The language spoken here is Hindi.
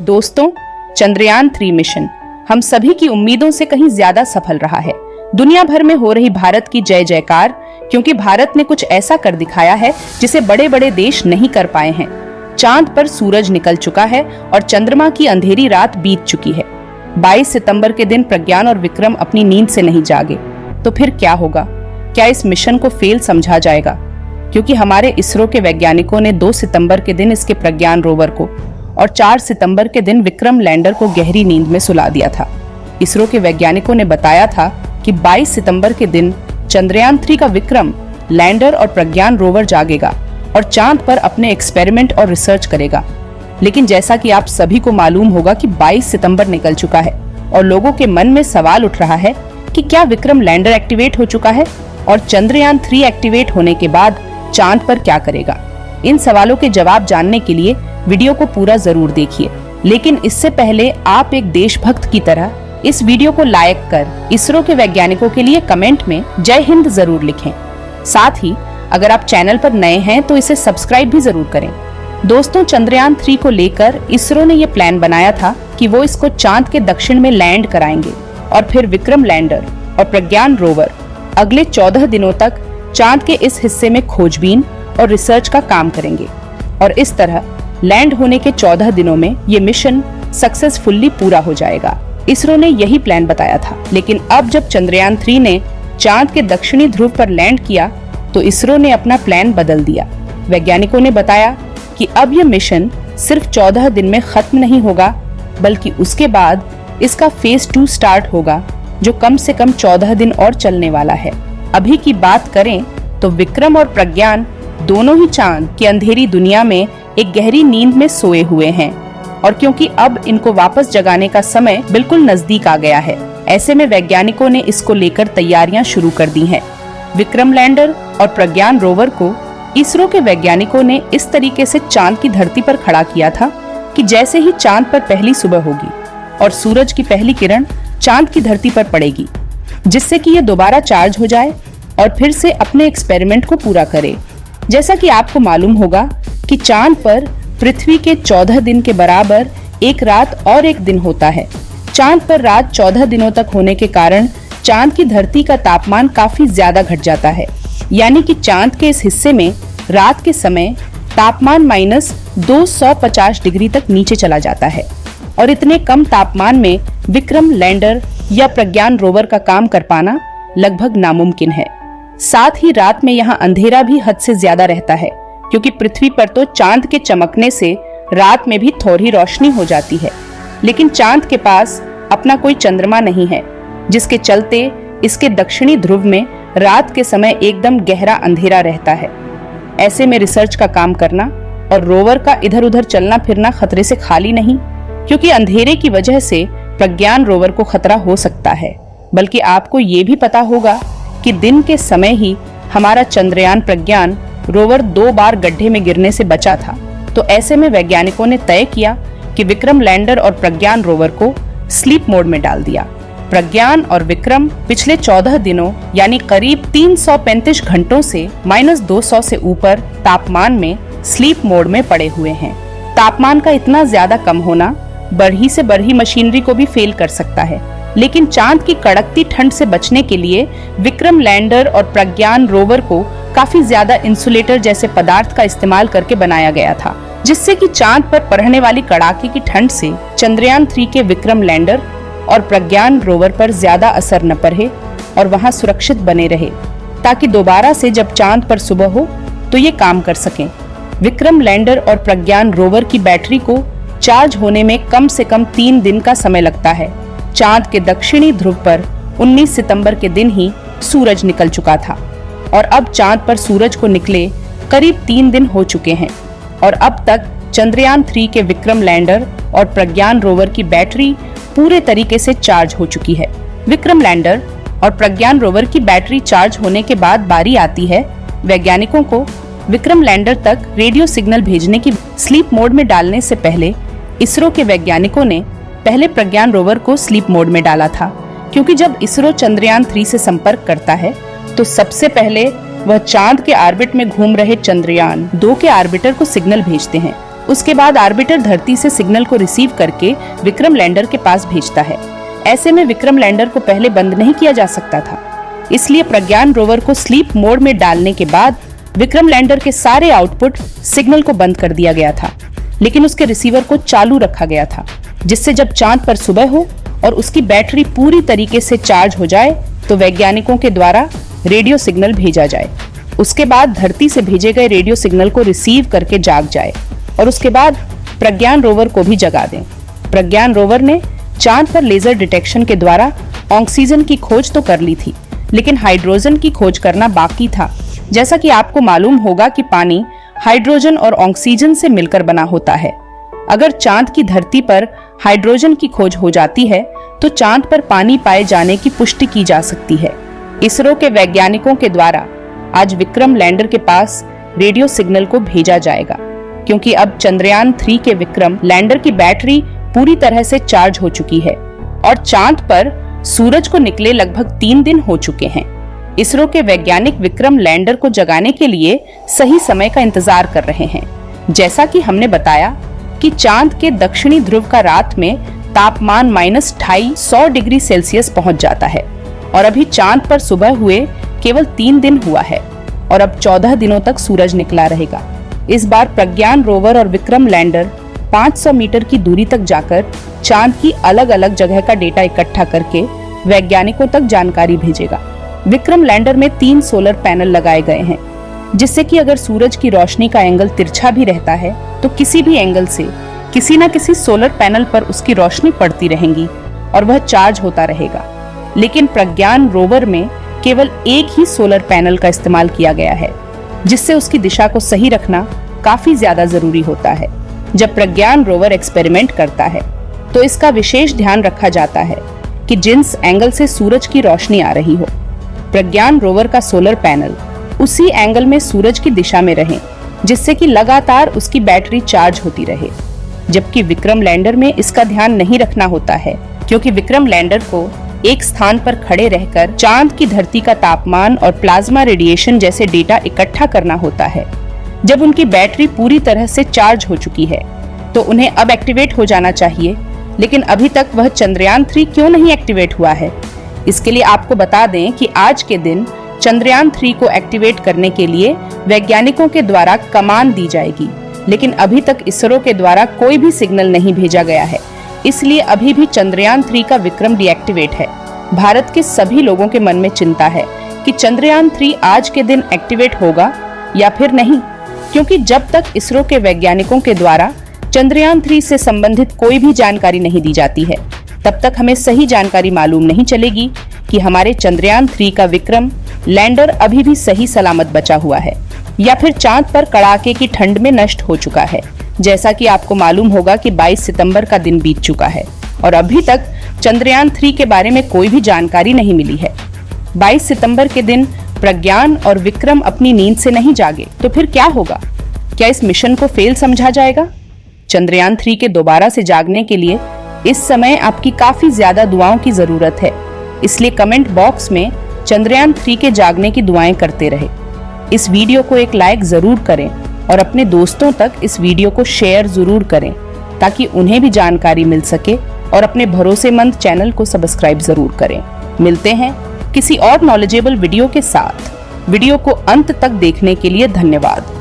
दोस्तों, चंद्रयान-3 मिशन हम सभी की उम्मीदों से कहीं ज्यादा सफल रहा है। दुनिया भर में हो रही भारत की जय जयकार, क्योंकि भारत ने कुछ ऐसा कर दिखाया है जिसे बड़े बड़े देश नहीं कर पाए हैं। चांद पर सूरज निकल चुका है और चंद्रमा की अंधेरी रात बीत चुकी है। 22 सितंबर के दिन प्रज्ञान और विक्रम अपनी नींद से नहीं जागे तो फिर क्या होगा? क्या इस मिशन को फेल समझा जाएगा? क्योंकि हमारे इसरो के वैज्ञानिकों ने 2 सितंबर के दिन इसके प्रज्ञान रोवर को और 4 सितंबर के दिन विक्रम लैंडर को गहरी नींद में सुला दिया था। इसरो के वैज्ञानिकों ने बताया था कि 22 सितंबर के दिन चंद्रयान-3 का विक्रम लैंडर और प्रज्ञान रोवर जागेगा और चांद पर अपने एक्सपेरिमेंट और रिसर्च करेगा। लेकिन जैसा कि आप सभी को मालूम होगा कि 22 सितंबर निकल चुका है और लोगों के मन में सवाल उठ रहा है कि क्या विक्रम लैंडर एक्टिवेट हो चुका है और चंद्रयान-3 एक्टिवेट होने के बाद चांद पर क्या करेगा? इन सवालों के जवाब जानने के लिए वीडियो को पूरा जरूर देखिए। लेकिन इससे पहले आप एक देशभक्त की तरह इस वीडियो को लाइक कर इसरो के वैज्ञानिकों के लिए कमेंट में जय हिंद जरूर लिखें। साथ ही अगर आप चैनल पर नए हैं तो इसे सब्सक्राइब भी जरूर करें। दोस्तों, चंद्रयान-3 को लेकर इसरो ने ये प्लान बनाया था कि वो इसको चांद के दक्षिण में लैंड कराएंगे और फिर विक्रम लैंडर और प्रज्ञान रोवर अगले 14 दिनों तक चांद के इस हिस्से में खोजबीन और रिसर्च का काम करेंगे और इस तरह लैंड होने के 14 दिनों में ये मिशन सक्सेसफुली पूरा हो जाएगा। इसरो ने यही प्लान बताया था। लेकिन अब जब चंद्रयान-3 ने चांद के दक्षिणी ध्रुव पर लैंड किया तो इसरो ने अपना प्लान बदल दिया। वैज्ञानिकों ने बताया कि अब यह मिशन सिर्फ 14 दिन में खत्म नहीं होगा, बल्कि उसके बाद इसका फेज 2 स्टार्ट होगा, जो कम से कम 14 दिन और चलने वाला है। अभी की बात करें तो विक्रम और प्रज्ञान दोनों ही चांद की अंधेरी दुनिया में एक गहरी नींद में सोए हुए हैं और क्योंकि अब इनको वापस जगाने का समय बिल्कुल नजदीक आ गया है, ऐसे में वैज्ञानिकों ने इसको लेकर तैयारियां शुरू कर दी हैं। विक्रम लैंडर और प्रज्ञान रोवर को इसरो के वैज्ञानिकों ने इस तरीके से चांद की धरती पर खड़ा किया था कि जैसे ही चांद पर पहली सुबह होगी और सूरज की पहली किरण चांद की धरती पर पड़ेगी, जिससे कि ये दोबारा चार्ज हो जाए और फिर से अपने एक्सपेरिमेंट को पूरा करे। जैसा कि आपको मालूम होगा कि चांद पर पृथ्वी के 14 दिन के बराबर एक रात और एक दिन होता है। चांद पर रात 14 दिनों तक होने के कारण चांद की धरती का तापमान काफी ज्यादा घट जाता है, यानी कि चांद के इस हिस्से में रात के समय तापमान -250 डिग्री तक नीचे चला जाता है और इतने कम तापमान में विक्रम लैंडर या प्रज्ञान रोवर का काम कर पाना लगभग नामुमकिन है। साथ ही रात में यहाँ अंधेरा भी हद से ज्यादा रहता है, क्योंकि पृथ्वी पर तो चांद के चमकने से रात में भी थोड़ी रोशनी हो जाती है, लेकिन चांद के पास अपना कोई चंद्रमा नहीं है, जिसके चलते इसके दक्षिणी ध्रुव में रात के समय एकदम गहरा अंधेरा रहता है। ऐसे में रिसर्च का काम करना और रोवर का इधर उधर चलना फिरना खतरे से खाली नहीं, क्योंकि अंधेरे की वजह से प्रज्ञान रोवर को खतरा हो सकता है। बल्कि आपको ये भी पता होगा कि दिन के समय ही हमारा चंद्रयान प्रज्ञान रोवर 2 बार गड्ढे में गिरने से बचा था। तो ऐसे में वैज्ञानिकों ने तय किया कि विक्रम लैंडर और प्रज्ञान रोवर को स्लीप मोड में डाल दिया। प्रज्ञान और विक्रम पिछले 14 दिनों यानी करीब 335 घंटों से -200 से ऊपर तापमान में स्लीप मोड में पड़े हुए हैं। तापमान का इतना ज्यादा कम होना बढ़ी से बढ़ी मशीनरी को भी फेल कर सकता है, लेकिन चांद की कड़कती ठंड से बचने के लिए विक्रम लैंडर और प्रज्ञान रोवर को काफी ज्यादा इंसुलेटर जैसे पदार्थ का इस्तेमाल करके बनाया गया था, जिससे कि चांद पर पड़ने वाली कड़ाके की ठंड से चंद्रयान-3 के विक्रम लैंडर और प्रज्ञान रोवर पर ज्यादा असर न पड़े और वहां सुरक्षित बने रहे, ताकि दोबारा से जब चांद पर सुबह हो तो ये काम कर सकें। विक्रम लैंडर और प्रज्ञान रोवर की बैटरी को चार्ज होने में कम से कम 3 दिन का समय लगता है। चांद के दक्षिणी ध्रुव पर 19 सितंबर के दिन ही सूरज निकल चुका था और अब चांद पर सूरज को निकले करीब 3 दिन हो चुके हैं और अब तक चंद्रयान-3 के विक्रम लैंडर और प्रज्ञान रोवर की बैटरी पूरे तरीके से चार्ज हो चुकी है। विक्रम लैंडर और प्रज्ञान रोवर की बैटरी चार्ज होने के बाद बारी आती है वैज्ञानिकों को विक्रम लैंडर तक रेडियो सिग्नल भेजने की। स्लीप मोड में डालने से पहले इसरो के वैज्ञानिकों ने पहले प्रज्ञान रोवर को स्लीप मोड में डाला था, क्योंकि जब इसरो चंद्रयान-3 से संपर्क करता है तो सबसे पहले वह चांद के ऑर्बिट में घूम रहे चंद्रयान-2 के ऑर्बिटर को सिग्नल भेजते हैं उसके बाद ऑर्बिटर धरती से सिग्नल को रिसीव करके विक्रम लैंडर के पास भेजता है। ऐसे में विक्रम लैंडर को पहले बंद नहीं किया जा सकता था, इसलिए प्रज्ञान रोवर को स्लीप मोड में डालने के बाद विक्रम लैंडर के सारे आउटपुट सिग्नल को बंद कर दिया गया था, लेकिन उसके रिसीवर को चालू रखा गया था, जिससे जब चांद पर सुबह हो और उसकी बैटरी पूरी तरीके से चार्ज हो जाए तो वैज्ञानिकों के द्वारा रेडियो सिग्नल भेजा जाए। उसके बाद धरती से भेजे गए रेडियो सिग्नल को रिसीव करके जाग जाए और उसके बाद प्रज्ञान रोवर को भी जगा दें। प्रज्ञान रोवर ने चांद पर लेजर डिटेक्शन के द्वारा ऑक्सीजन की खोज तो कर ली थी, लेकिन हाइड्रोजन की खोज करना बाकी था। जैसा कि आपको मालूम होगा कि पानी हाइड्रोजन और ऑक्सीजन से मिलकर बना होता है। अगर चांद की धरती पर हाइड्रोजन की खोज हो जाती है तो चांद पर पानी पाए जाने की पुष्टि की जा सकती है। इसरो के वैज्ञानिकों के द्वारा आज विक्रम लैंडर के पास रेडियो सिग्नल को भेजा जाएगा, क्योंकि अब चंद्रयान 3 के विक्रम लैंडर की बैटरी पूरी तरह से चार्ज हो चुकी है और चांद पर सूरज को निकले लगभग 3 दिन हो चुके हैं। इसरो के वैज्ञानिक विक्रम लैंडर को जगाने के लिए सही समय का इंतजार कर रहे हैं। जैसा कि हमने बताया कि चांद के दक्षिणी ध्रुव का रात में तापमान -250 डिग्री सेल्सियस पहुंच जाता है और अभी चांद पर सुबह हुए केवल 3 दिन हुआ है और अब 14 दिनों तक सूरज निकला रहेगा। इस बार प्रज्ञान रोवर और विक्रम लैंडर 500 मीटर की दूरी तक जाकर चांद की अलग अलग जगह का डेटा इकट्ठा करके वैज्ञानिकों तक जानकारी भेजेगा। विक्रम लैंडर में 3 सोलर पैनल लगाए गए हैं, जिससे कि अगर सूरज की रोशनी का एंगल तिरछा भी रहता है तो किसी भी एंगल से किसी न किसी सोलर पैनल पर उसकी रोशनी पड़ती रहेगी और वह चार्ज होता रहेगा। लेकिन प्रज्ञान रोवर में केवल एक ही सोलर पैनल का इस्तेमाल किया गया है, जिससे उसकी दिशा को सही रखना काफी ज्यादा जरूरी होता है। जब प्रज्ञान रोवर एक्सपेरिमेंट करता है तो इसका विशेष ध्यान रखा जाता है कि जिस एंगल से सूरज की रोशनी आ रही हो, प्रज्ञान रोवर का सोलर पैनल उसी एंगल में सूरज की दिशा में रहे, जिससे कि लगातार उसकी बैटरी चार्ज होती रहे। जबकि विक्रम लैंडर में इसका ध्यान नहीं रखना होता है, क्योंकि विक्रम लैंडर को एक स्थान पर खड़े रहकर चांद की धरती का तापमान और प्लाज्मा रेडिएशन जैसे डेटा इकट्ठा करना होता है। जब उनकी बैटरी पूरी तरह से चार्ज हो चुकी है तो उन्हें अब एक्टिवेट हो जाना चाहिए, लेकिन अभी तक वह चंद्रयान 3 क्यों नहीं एक्टिवेट हुआ है? इसके लिए आपको बता दें कि आज के दिन चंद्रयान 3 को एक्टिवेट करने के लिए वैज्ञानिकों के द्वारा कमांड दी जाएगी, लेकिन अभी तक इसरो के द्वारा कोई भी सिग्नल नहीं भेजा गया है, इसलिए अभी भी चंद्रयान 3 का विक्रम डीएक्टिवेट है। भारत के सभी लोगों के मन में चिंता है कि चंद्रयान 3 आज के दिन एक्टिवेट होगा या फिर नहीं, क्योंकि जब तक इसरो के वैज्ञानिकों के द्वारा चंद्रयान 3 से संबंधित कोई भी जानकारी नहीं दी जाती है, तब तक हमें सही जानकारी मालूम नहीं चलेगी कि हमारे चंद्रयान 3 का विक्रम लैंडर अभी भी सही सलामत बचा हुआ है या फिर चांद पर कड़ाके की ठंड में नष्ट हो चुका है। जैसा कि आपको मालूम होगा कि 22 सितंबर का दिन बीत चुका है और अभी तक चंद्रयान 3 के बारे में कोई भी जानकारी नहीं मिली है। 22 सितंबर के दिन प्रज्ञान और विक्रम अपनी नींद से नहीं जागे तो फिर क्या होगा? क्या इस मिशन को फेल समझा जाएगा? चंद्रयान 3 के दोबारा से जागने के लिए इस समय आपकी काफी ज्यादा दुआओं की जरूरत है, इसलिए कमेंट बॉक्स में चंद्रयान 3 के जागने की दुआएं करते रहे। इस वीडियो को एक लाइक जरूर करें और अपने दोस्तों तक इस वीडियो को शेयर जरूर करें, ताकि उन्हें भी जानकारी मिल सके, और अपने भरोसेमंद चैनल को सब्सक्राइब जरूर करें। मिलते हैं किसी और नॉलेजेबल वीडियो के साथ। वीडियो को अंत तक देखने के लिए धन्यवाद।